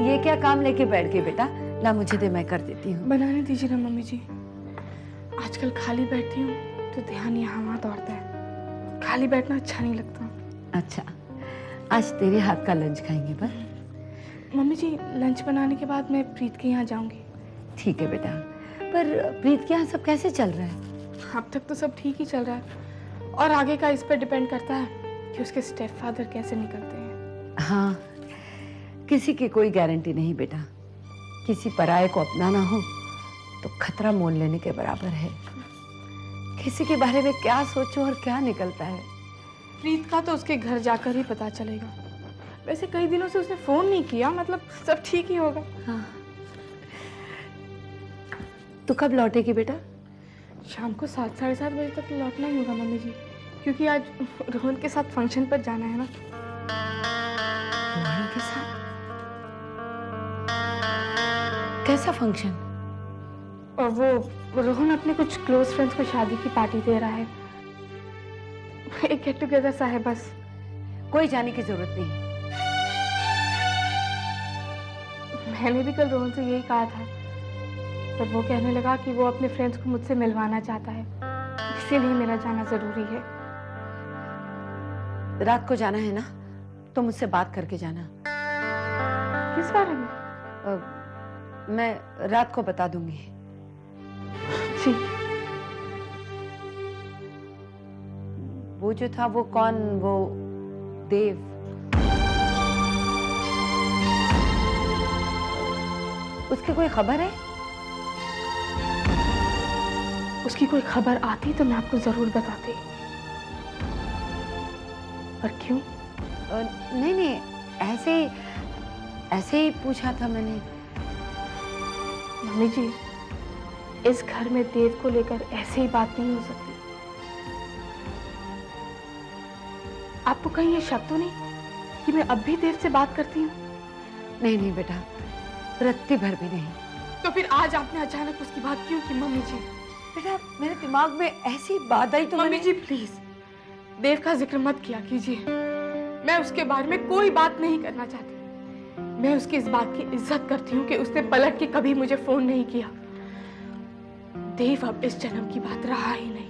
ये क्या काम लेके बैठ गई बेटा? ला मुझे दे, मैं कर देती हूँ। बनाने दीजिए ना मम्मी जी। आजकल खाली बैठती हूँ तो ध्यान यहाँ वहाँ दौड़ता है। खाली बैठना अच्छा नहीं लगता। अच्छा, आज तेरे हाथ का लंच खाएंगे बस। मम्मी जी, लंच बनाने के बाद मैं प्रीत के यहाँ जाऊंगी। ठीक है बेटा, पर प्रीत के यहाँ सब कैसे चल रहा है? अब तक तो सब ठीक ही चल रहा है, और आगे का इस पर डिपेंड करता है कि उसके स्टेप फादर कैसे निकलते हैं। हाँ, किसी की कोई गारंटी नहीं बेटा। किसी पराये को अपनाना हो तो खतरा मोल लेने के बराबर है। किसी के बारे में क्या सोचो और क्या निकलता है। प्रीत का तो उसके घर जाकर ही पता चलेगा। वैसे कई दिनों से उसने फोन नहीं किया, मतलब सब ठीक ही होगा। हाँ। तू कब लौटेगी बेटा? शाम को 7 साढ़े 7 बजे तक लौटना ही होगा मम्मी जी, क्योंकि आज रोहन के साथ फंक्शन पर जाना है ना। रोहन के साथ? कैसा फंक्शन? और वो रोहन अपने कुछ क्लोज फ्रेंड्स को शादी की पार्टी दे रहा है। एक गेट टुगेदर सा है बस। कोई जाने की जरूरत नहीं। मैंने भी कल रोहन से यही कहा था, पर वो कहने लगा कि वो अपने फ्रेंड्स को मुझसे मिलवाना चाहता है, इसीलिए मेरा जाना जरूरी है। रात को जाना है ना, तो मुझसे बात करके जाना। किस बारे में? मैं रात को बता दूंगी। जी। वो जो था वो कौन? वो देव? उसकी कोई खबर है? उसकी कोई खबर आती तो मैं आपको जरूर बताती। पर क्यों? नहीं नहीं, ऐसे ही पूछा था मैंने। मम्मी जी, इस घर में देव को लेकर ऐसे ही बात नहीं हो सकती। आपको कहीं ये शक तो नहीं कि मैं अब भी देव से बात करती हूँ? नहीं नहीं बेटा, रत्ती भर भी नहीं। तो फिर आज आपने अचानक उसकी बात क्यों की मम्मी जी? बेटा, मेरे दिमाग में ऐसी बात आई तो मम्मी जी प्लीज देव का जिक्र मत किया कीजिए। मैं उसके बारे में कोई बात नहीं करना चाहती। मैं उसकी इस बात की इज्जत करती हूँ कि उसने पलट के कभी मुझे फोन नहीं किया। देव अब इस जन्म की बात रहा ही नहीं।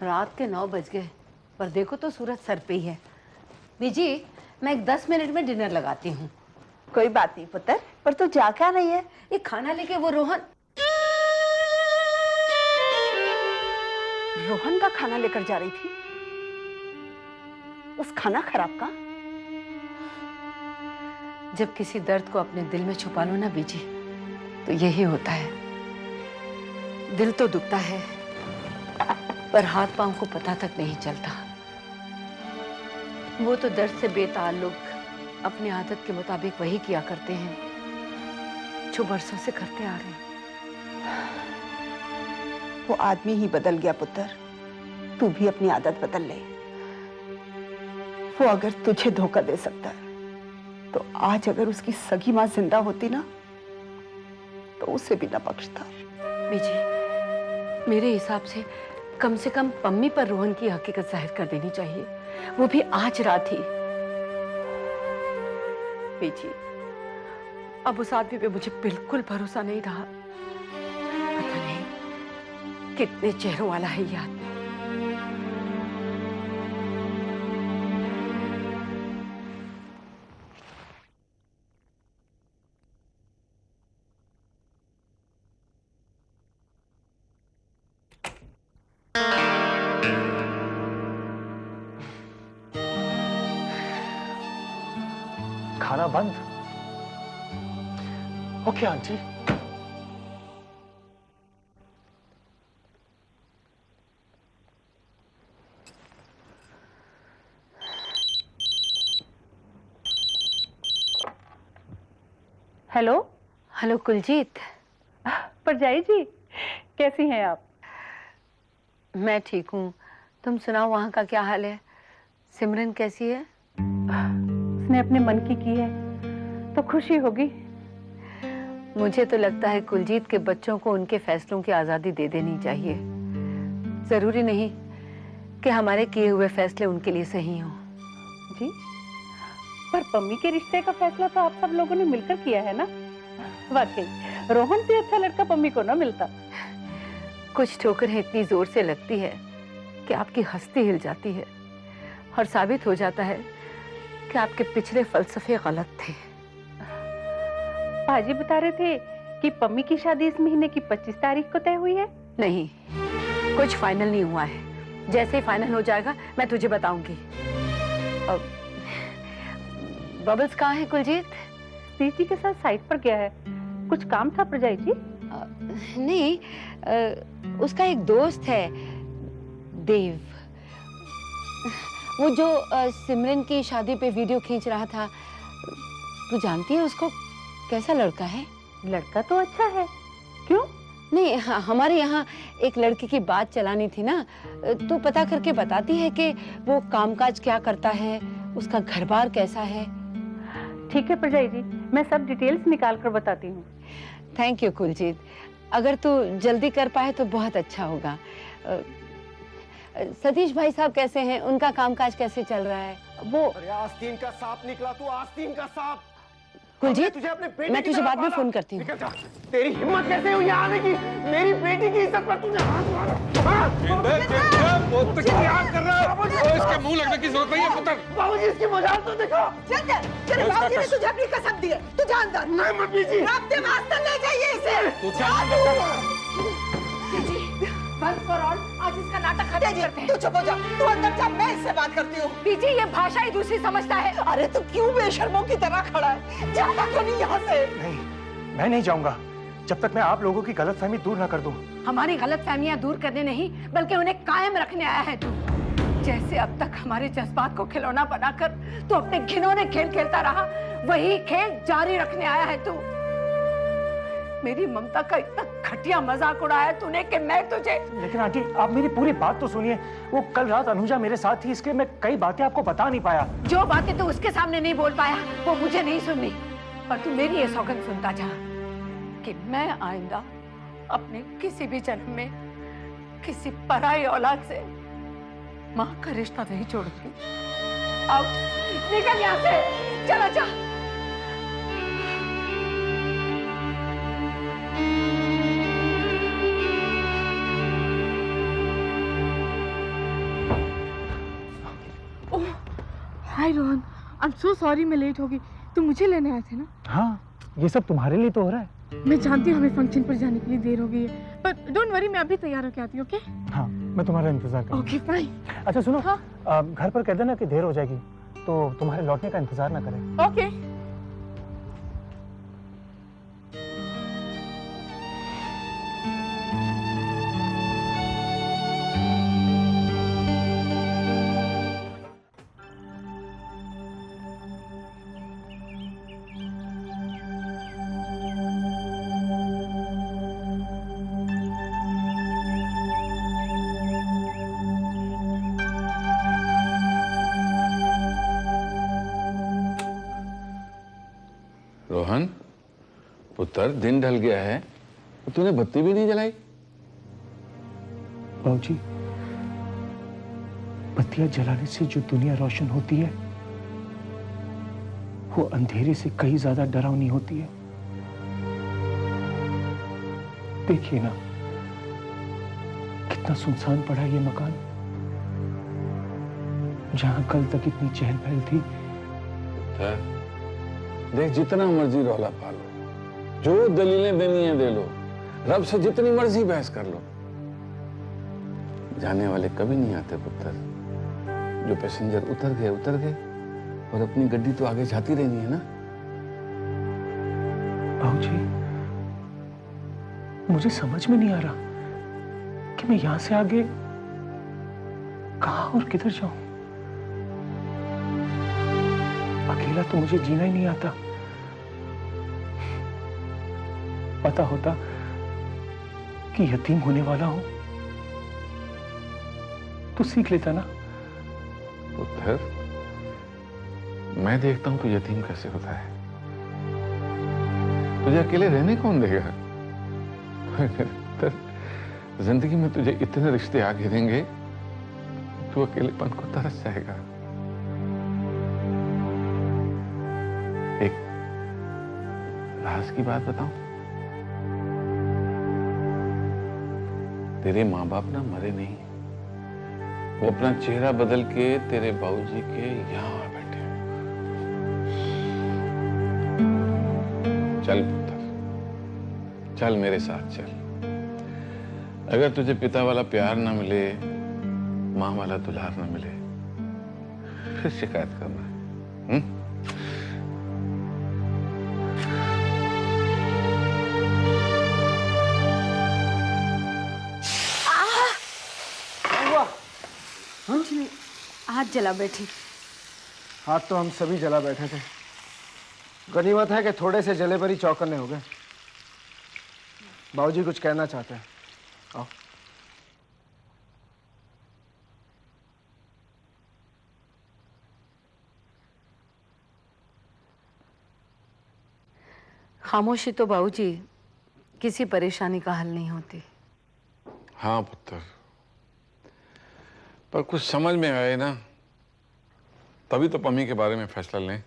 रात के 9 बज गए, पर देखो तो सूरज सर पे ही है। बीजी, मैं 10 मिनट में डिनर लगाती हूँ। कोई बात नहीं पुत्र, पर तू जा क्या रही है? ये खाना लेके वो रोहन का खाना लेकर जा रही थी? उस खाना खराब का? जब किसी दर्द को अपने दिल में छुपा लो ना बीजी, तो यही होता है। दिल तो दुखता है, पर हाथ पांव को पता तक नहीं चलता। वो तो दर्द से बेताल्लुक अपनी आदत के मुताबिक वही किया करते हैं जो बरसों से करते आ रहे हैं। वो आदमी ही बदल गया पुत्र, तू भी अपनी आदत बदल ले। वो अगर तुझे धोखा दे सकता है, तो आज अगर उसकी सगी मां जिंदा होती ना, तो उसे भी न बख्शता। बीजी, मेरे हिसाब से कम पम्मी पर रोहन की हकीकत जाहिर कर देनी चाहिए, वो भी आज रात ही। बीजी, अब उस आदमी पे मुझे बिल्कुल भरोसा नहीं रहा। पता नहीं कितने चेहरों वाला है ये आदमी। खाना बंद? Okay aunty. Hello. Hello Kuljeet. परजाई जी, कैसी हैं आप? मैं ठीक हूँ, तुम सुनाओ वहाँ का क्या हाल है? सिमरन कैसी है? उसने अपने मन की है तो खुशी होगी। मुझे तो लगता है कुलजीत के बच्चों को उनके फैसलों की आजादी दे देनी चाहिए। जरूरी नहीं कि हमारे किए हुए फैसले उनके लिए सही हों। जी, पर पम्मी के रिश्ते का फैसला तो आप सब लोगों ने मिलकर किया है ना। वाकई रोहन से अच्छा लड़का पम्मी को ना मिलता। कुछ ठोकरें इतनी जोर से लगती है कि आपकी हस्ती हिल जाती है और साबित हो जाता है कि आपके पिछले फलसफे गलत थे। पाजी बता रहे थे कि पम्मी की शादी इस महीने की 25 तारीख को तय हुई है। नहीं, कुछ फाइनल नहीं हुआ है। जैसे ही फाइनल हो जाएगा मैं तुझे बताऊंगी। बबल्स कहाँ है कुलजीत? सीत जी के साथ साइट पर गया है, कुछ काम था प्रजाई जी। नहीं, उसका एक दोस्त है देव, वो जो सिमरन की शादी पे वीडियो खींच रहा था। तू जानती है उसको? कैसा लड़का है? लड़का तो अच्छा है। क्यों? नहीं, हमारे यहाँ एक लड़की की बात चलानी थी ना, तो पता करके बताती है कि वो कामकाज क्या करता है, उसका घर बार कैसा है। ठीक है प्रजाई जी, मैं सब डिटेल्स निकाल कर बताती हूँ। थैंक यू कुलजीत, अगर तू जल्दी कर पाए तो बहुत अच्छा होगा। सतीश भाई साहब कैसे हैं? उनका कामकाज कैसे चल रहा है? वो अरे आस्तीन का सांप निकला तू, आस्तीन का सांप। कुलजीत, तुझे अपने बेटे मैं की तुझे तरफ बाद में पाला। फोन करती हूँ। निकल जा। तेरी हिम्मत कैसे हुई यहाँ आने की? मेरी बेटी की इज्जत पर तुझे हाथ मारा। क्या कर रहा है? इसके मुंह लगने की जरूरत नहीं है पुत्र। बाबूजी इसकी मजाल तो देखो। तेरे बाबूजी ने तुझे अपनी कसम दी है, तू जानदार। नहीं मम्मी जी। अपने वास्ते ले जाइए इसे। तू चल वंस फॉर ऑल, आज इसका नाटक खत्म करते हैं। तू चुप हो जा, तू अंदर जा, मैं इससे बात करती हूँ। पीजी, ये भाषा ही दूसरी समझता है। अरे तू क्यों बेशर्मों की तरह खड़ा है? जाता क्यों नहीं यहाँ से? नहीं, मैं नहीं जाऊंगा जब तक मैं आप लोगों की गलतफहमी दूर ना कर दूं। हमारी गलतफहमियां दूर करने नहीं, बल्कि उन्हें कायम रखने आया है तू। जैसे अब तक हमारे जज्बात को खिलौना बनाकर तू अपने घिनौने खेल खेलता रहा, वही खेल जारी रखने आया है तू। मेरी ममता का इतना घटिया मजाक उड़ाया तूने कि मैं तुझे। लेकिन आंटी, आप मेरी पूरी बात तो सुनिए। वो कल रात अनुजा मेरे साथ थी, इसलिए मैं कई बातें आपको बता नहीं पाया। जो बातें तू उसके सामने नहीं बोल पाया वो मुझे नहीं सुननी, पर तू मेरी ये सौगंध सुनता जा कि मैं आइंदा अपने किसी भी जन्म में किसी पराई औलाद से माँ का रिश्ता नहीं छोड़ूंगी। अब निकल यहाँ से, चला जा। Hi Rohan, I am so sorry मैं लेट हो गई। तुम मुझे लेने आए थे ना? हाँ, ये सब तुम्हारे लिए तो हो रहा है। मैं जानती हूँ हमें फंक्शन पर जाने के लिए देर हो गई है, पर डोंट वरी, मैं अभी तैयार होके आती हूँ। ओके? हाँ, मैं तुम्हारा इंतजार करूंगा। Okay fine. अच्छा सुनो, हाँ? घर पर कह देना कि देर हो जाएगी, तो तुम्हारे लौटने का इंतजार ना करें। ओके। रोहन पुत्र, दिन ढल गया है, तो तूने बत्ती भी नहीं जलाई। बाबूजी, बत्तियां जलाने से जो दुनिया रोशन होती है वो अंधेरे से कहीं ज्यादा डरावनी होती है। देखिए ना, कितना सुनसान पड़ा ये मकान। जहां कल तक इतनी चहल पहल थी। पुत्र, देख, जितना मर्जी रौला पालो, जो दलीलें देनी है दे लो, रब से जितनी मर्जी बहस कर लो, जाने वाले कभी नहीं आते पुत्र। जो पैसेंजर उतर गए, और अपनी गड्डी तो आगे जाती रहनी है ना। बाबूजी, मुझे समझ में नहीं आ रहा कि मैं यहां से आगे कहां और किधर जाऊं। अकेला तो मुझे जीना ही नहीं आता। पता होता कि यतीम होने वाला हूं तो सीख लेता ना। पुत्र, मैं देखता हूं तू यतीम कैसे होता है। तुझे अकेले रहने कौन देगा? जिंदगी में तुझे इतने रिश्ते आ घिरेंगे, तू अकेलेपन को तरस जाएगा। एक राज की बात बताऊं, तेरे माँ बाप ना मरे नहीं, वो अपना चेहरा बदल के तेरे बाबूजी के यहाँ आ बैठे हैं। चल पुत्र, चल मेरे साथ चल। अगर तुझे पिता वाला प्यार ना मिले, माँ वाला दुलार ना मिले, फिर शिकायत करना है। हाथ जला बैठी। हाथ तो हम सभी जला बैठे थे। गनीमत है कि थोड़े से जले पर ही चौकन्ने हो गए। बाबूजी कुछ कहना चाहते हैं। आओ। खामोशी तो बाबूजी किसी परेशानी का हल नहीं होती। हाँ पुत्र, पर कुछ समझ में आए ना, तभी तो पम्मी के बारे में फैसला लें।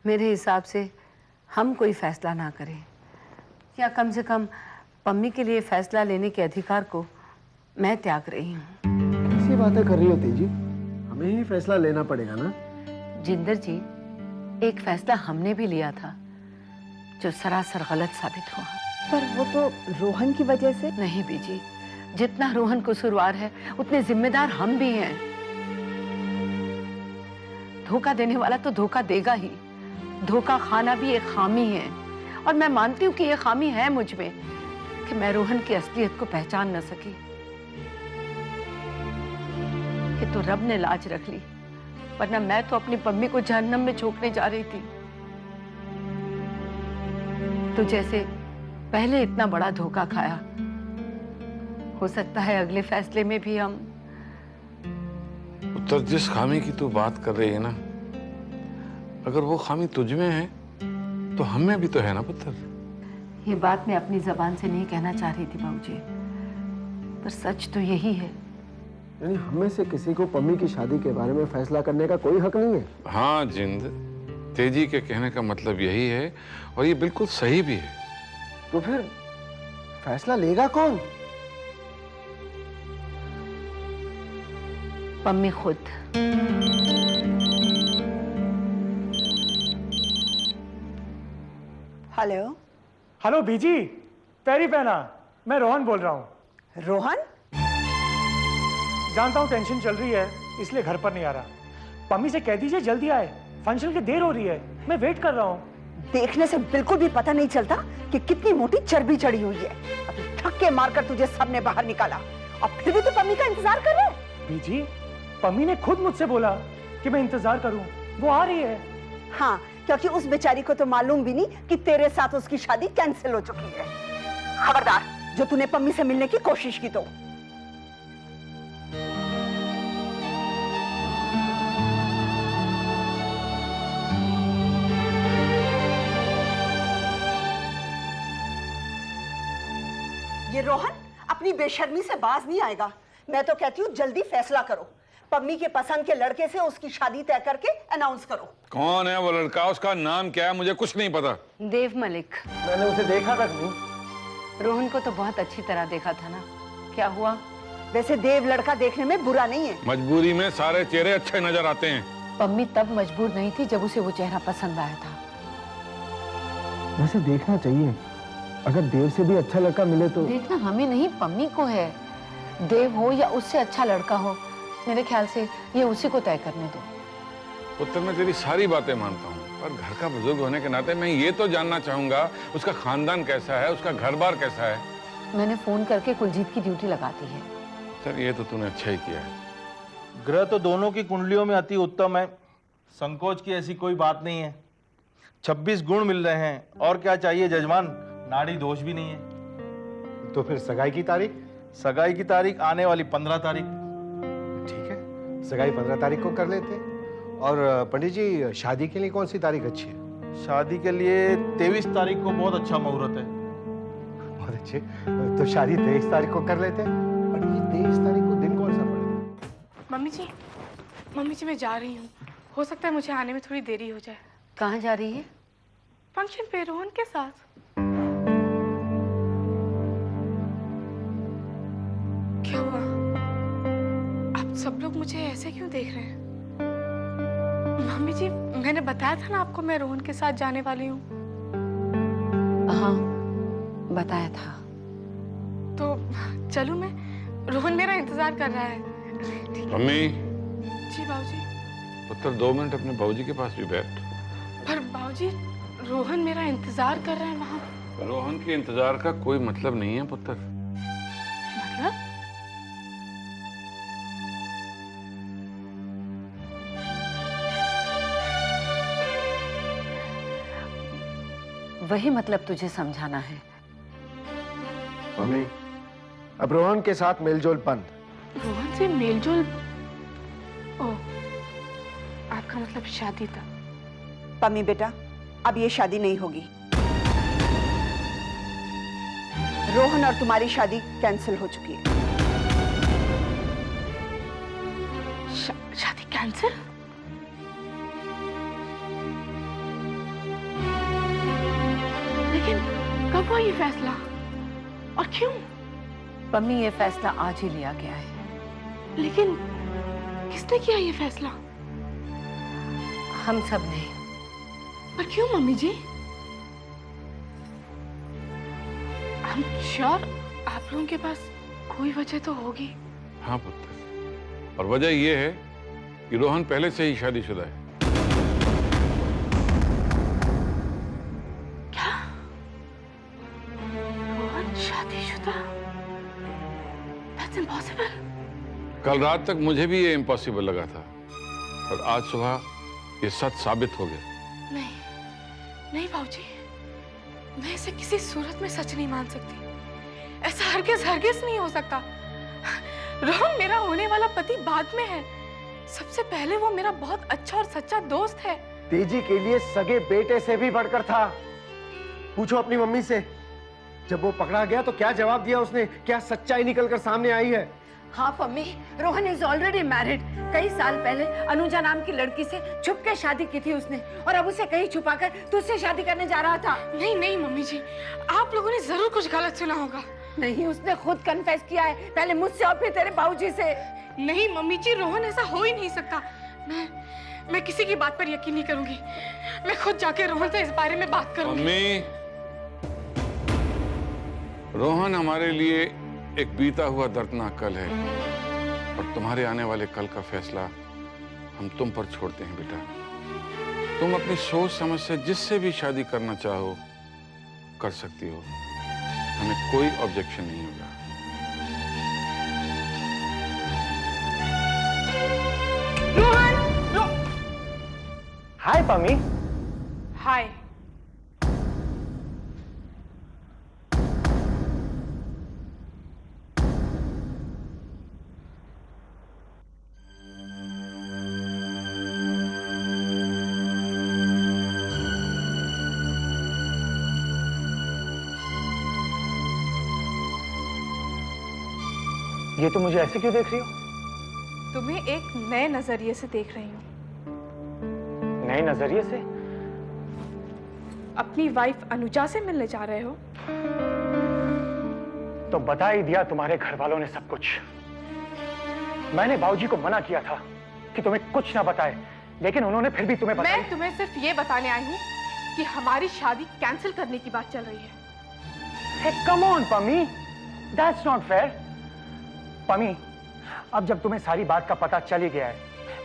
मेरे हिसाब से हम कोई फैसला ना करें, या कम से कम पम्मी के लिए फैसला लेने के अधिकार को मैं त्याग रही हूँ। कैसी बातें कर रही हो तेजी? हमें ही फैसला लेना पड़ेगा ना। जिंदर जी, एक फैसला हमने भी लिया था जो सरासर गलत साबित हुआ। पर वो तो रोहन की वजह से। नहीं बीजी, जितना रोहन कसूरवार है उतने जिम्मेदार हम भी हैं। धोखा देने वाला तो धोखा देगा ही। धोखा खाना भी एक खामी है, और मैं मानती हूँ कि ये खामी है मुझ में कि मैं रोहन की असलियत को पहचान न सकी। ये तो रब ने लाज रख ली, वरना मैं तो अपनी पम्मी को जहन्नम में झोंकने जा रही थी। तो जैसे पहले इतना बड़ा धोखा खाया, हो सकता है अगले फैसले में भी हम। उत्तर, जिस खामी की तू बात कर रही है ना, अगर वो खामी तुझ में है तो हम में भी तो है ना पुत्र। ये बात मैं अपनी जबान से नहीं कहना चाह रही थी बाबूजी, पर सच तो यही है। यानी हमें से किसी को पम्मी की शादी के बारे में फैसला करने का कोई हक नहीं है? हाँ जिंद, तेजी के कहने का मतलब यही है, और ये बिल्कुल सही भी है। तो फिर फैसला लेगा कौन? पम्मी खुद। हेलो। हेलो बीजी, पैरी पहना, मैं रोहन बोल रहा हूँ। रोहन? जानता हूँ टेंशन चल रही है, इसलिए घर पर नहीं आ रहा। पम्मी से कह दीजिए जल्दी आए, फंक्शन की देर हो रही है, मैं वेट कर रहा हूँ। देखने से बिल्कुल भी पता नहीं चलता कि कितनी मोटी चर्बी चढ़ी हुई है। अभी धक्के मारकर तुझे सबने बाहर निकाला, और फिर भी तू पम्मी का इंतजार कर रहे है? बीजी, पम्मी ने खुद मुझसे बोला कि मैं इंतजार करूं, वो आ रही है। हाँ, क्योंकि उस बेचारी को तो मालूम भी नहीं कि तेरे साथ उसकी शादी कैंसिल हो चुकी है। खबरदार जो तूने पम्मी से मिलने की कोशिश की तो। ये रोहन अपनी बेशर्मी से बाज नहीं आएगा। मैं तो कहती हूँ जल्दी फैसला करो। पम्मी के पसंद के लड़के से उसकी शादी तय करके अनाउंस करो। कौन है वो लड़का, उसका नाम क्या है? मुझे कुछ नहीं पता। देव मलिक। मैंने उसे देखा तक नहीं। रोहन को तो बहुत अच्छी तरह देखा था ना, क्या हुआ? वैसे देव लड़का देखने में बुरा नहीं है। मजबूरी में सारे चेहरे अच्छे नजर आते हैं। पम्मी तब मजबूर नहीं थी जब उसे वो चेहरा पसंद आया था। वैसे देखना चाहिए, अगर देव से भी अच्छा लड़का मिले तो। देखना हमें नहीं, पम्मी को है। देव हो या उससे अच्छा लड़का हो, मेरे ख्याल से ये उसी को तय करने दो। पुत्र, मैं तेरी सारी बातें मानता हूँ, पर घर का बुजुर्ग होने के नाते मैं ये तो जानना चाहूंगा उसका खानदान कैसा है, उसका घर बार कैसा है। मैंने फोन करके कुलजीत की ड्यूटी लगा दी है। सर, ये तो तूने अच्छा ही किया है। ग्रह तो दोनों की कुंडलियों में अति उत्तम है, संकोच की ऐसी कोई बात नहीं है। 26 गुण मिल रहे हैं, और क्या चाहिए जजमान? नाड़ी दोष भी नहीं है। तो फिर सगाई की तारीख? सगाई की तारीख आने वाली 15 तारीख। ठीक है, सगाई 15 तारीख को कर लेते हैं। और पंडित जी, शादी के लिए कौन सी तारीख अच्छी है? शादी के लिए 23 तारीख को बहुत अच्छा मुहूर्त है। बहुत अच्छे, तो शादी 23 तारीख को कर लेते हैं। और ये 23 तारीख को दिन कौन सा पड़ेगा? मम्मी जी मैं जा रही हूँ। हो सकता है मुझे आने में थोड़ी देरी हो जाए। कहाँ जा रही है? फंक्शन पे रोहन के साथ। क्या हुआ? आप सब लोग मुझे ऐसे क्यों देख रहे हैं? मम्मी जी मैंने बताया था ना आपको मैं रोहन के साथ जाने वाली हूँ। हाँ बताया था। तो चलूं मैं? रोहन मेरा इंतजार कर रहा है। मम्मी। जी बाबूजी। पुत्र 2 मिनट अपने बाबूजी के पास भी बैठ। पर बाबूजी रोहन मेरा इंतजार कर रहा है वहां। रोहन के इंतजार का कोई मतलब नहीं है पुत्र। मतलब? वही मतलब तुझे समझाना है। मम्मी अब रोहन के साथ मेलजोल बंद। रोहन से मेलजोल? ओह, आपका मतलब शादी था? पम्मी बेटा अब ये शादी नहीं होगी। रोहन और तुम्हारी शादी कैंसिल हो चुकी है। शादी कैंसिल? लेकिन कब हुआ ये फैसला और क्यों? पम्मी ये फैसला आज ही लिया गया है। लेकिन किसने किया ये फैसला? हम सब ने। पर क्यों मम्मी जी? हम श्योर आप लोगों के पास कोई वजह तो होगी। हाँ पुत्र, और वजह यह है कि रोहन पहले से ही शादीशुदा है। क्या? रोहन शादीशुदा? That's impossible. कल रात तक मुझे भी ये इम्पॉसिबल लगा था, और आज सुबह ये सच साबित हो गया। नहीं बाबूजी, मैं इसे किसी सूरत में सच नहीं मान सकती। ऐसा हरगिज़ नहीं हो सकता। रोहन मेरा होने वाला पति बाद में है। सबसे पहले वो मेरा बहुत अच्छा और सच्चा दोस्त है। तेजी के लिए सगे बेटे से भी बढ़कर था। पूछो अपनी मम्मी से, जब वो पकड़ा गया तो क्या जवाब दिया उसने? क्या सच्चाई निकलकर सामने आई है? हाँ Pammi, Rohan is already married. कई साल पहले अनुजा नाम की लड़की से छुप के शादी की थी उसने, और अब उसे कहीं छुपाकर तुझसे शादी करने जा रहा था। नहीं मम्मी जी, आप लोगों ने जरूर कुछ गलत सुना होगा। नहीं, उसने खुद कन्फेस किया है, पहले मुझसे और फिर तेरे बाबूजी से। नहीं मम्मी जी, रोहन ऐसा हो ही नहीं सकता। मैं किसी की बात पर यकीन नहीं करूंगी। मैं खुद जाके रोहन से इस बारे में बात करूंगी। मम्मी, रोहन हमारे लिए एक बीता हुआ दर्दनाक कल है, और तुम्हारे आने वाले कल का फैसला हम तुम पर छोड़ते हैं बेटा। तुम अपनी सोच समझ से जिससे भी शादी करना चाहो कर सकती हो, हमें कोई ऑब्जेक्शन नहीं होगा। हाय पम्मी। हाय। ये तो मुझे ऐसे क्यों देख रही हो? तुम्हें एक नए नजरिए से देख रही हूँ। नए नजरिए से? अपनी वाइफ अनुजा से मिलने जा रहे हो? तो बता ही दिया तुम्हारे घर वालों ने सब कुछ। मैंने बाबूजी को मना किया था कि तुम्हें कुछ ना बताए, लेकिन उन्होंने फिर भी तुम्हें बताया। मैं तुम्हें सिर्फ ये बताने आई हूँ कि हमारी शादी कैंसिल करने की बात चल रही है। Hey, come on, Pammi, that's not fair. Pammi, अब जब तुम्हें सारी बात का पता चल ही गया है,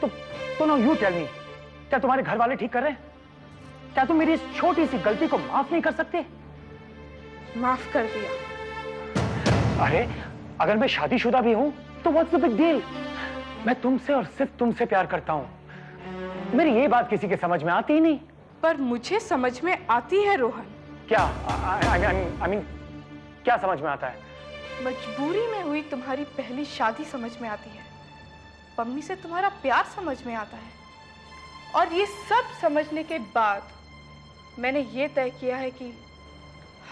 तो नो यू टेल मी, क्या तुम्हारे घर वाले ठीक कर रहे हैं? क्या तुम मेरी इस छोटी सी गलती को माफ नहीं कर सकते? माफ कर दिया। अरे, अगर मैं शादीशुदा भी हूं, तो व्हाट्स द बिग डील? मैं तुमसे और सिर्फ तुमसे प्यार करता हूं। मेरी ये बात किसी के समझ में आती ही नहीं। पर मुझे समझ में आती है रोहन। क्या? I mean, क्या समझ में आता है? मजबूरी में हुई तुम्हारी पहली शादी समझ में आती है। पम्मी से तुम्हारा प्यार समझ में आता है। और ये सब समझने के बाद मैंने ये तय किया है कि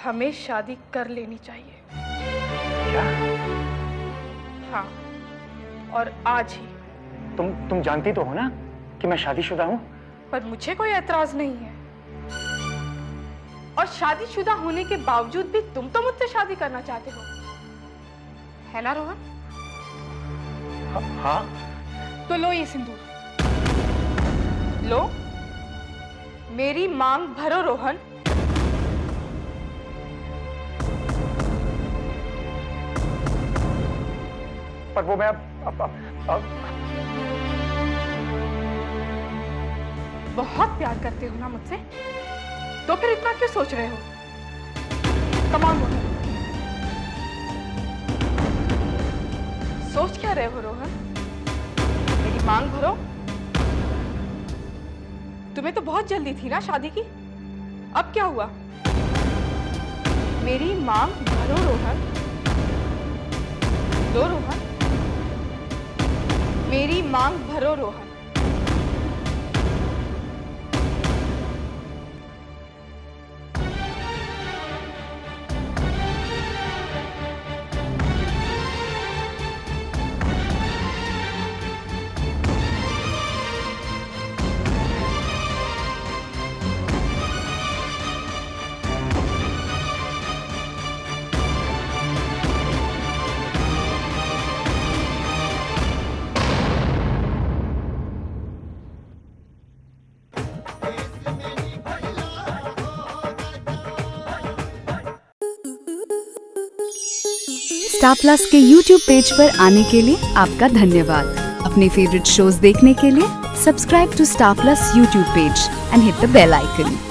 हमें शादी कर लेनी चाहिए। क्या? हाँ, और आज ही। तुम जानती तो हो ना कि मैं शादीशुदा हूँ। पर मुझे कोई एतराज नहीं है। और शादीशुदा होने के बावजूद भी तुम तो मुझसे शादी करना चाहते हो, है ना रोहन? हाँ। तो लो ये सिंदूर, लो, मेरी मांग भरो रोहन। पर वो मैं अब बहुत प्यार करते हो ना मुझसे, तो फिर इतना क्यों सोच रहे हो? कम ऑन रोहन, सोच क्या रहे हो रोहन? मेरी मांग भरो। तुम्हें तो बहुत जल्दी थी ना शादी की, अब क्या हुआ? मेरी मांग भरो रोहन, लो रोहन, मेरी मांग भरो रोहन। स्टार प्लस के YouTube पेज पर आने के लिए आपका धन्यवाद। अपने फेवरेट शोज देखने के लिए subscribe to Star Plus YouTube page and hit the bell icon.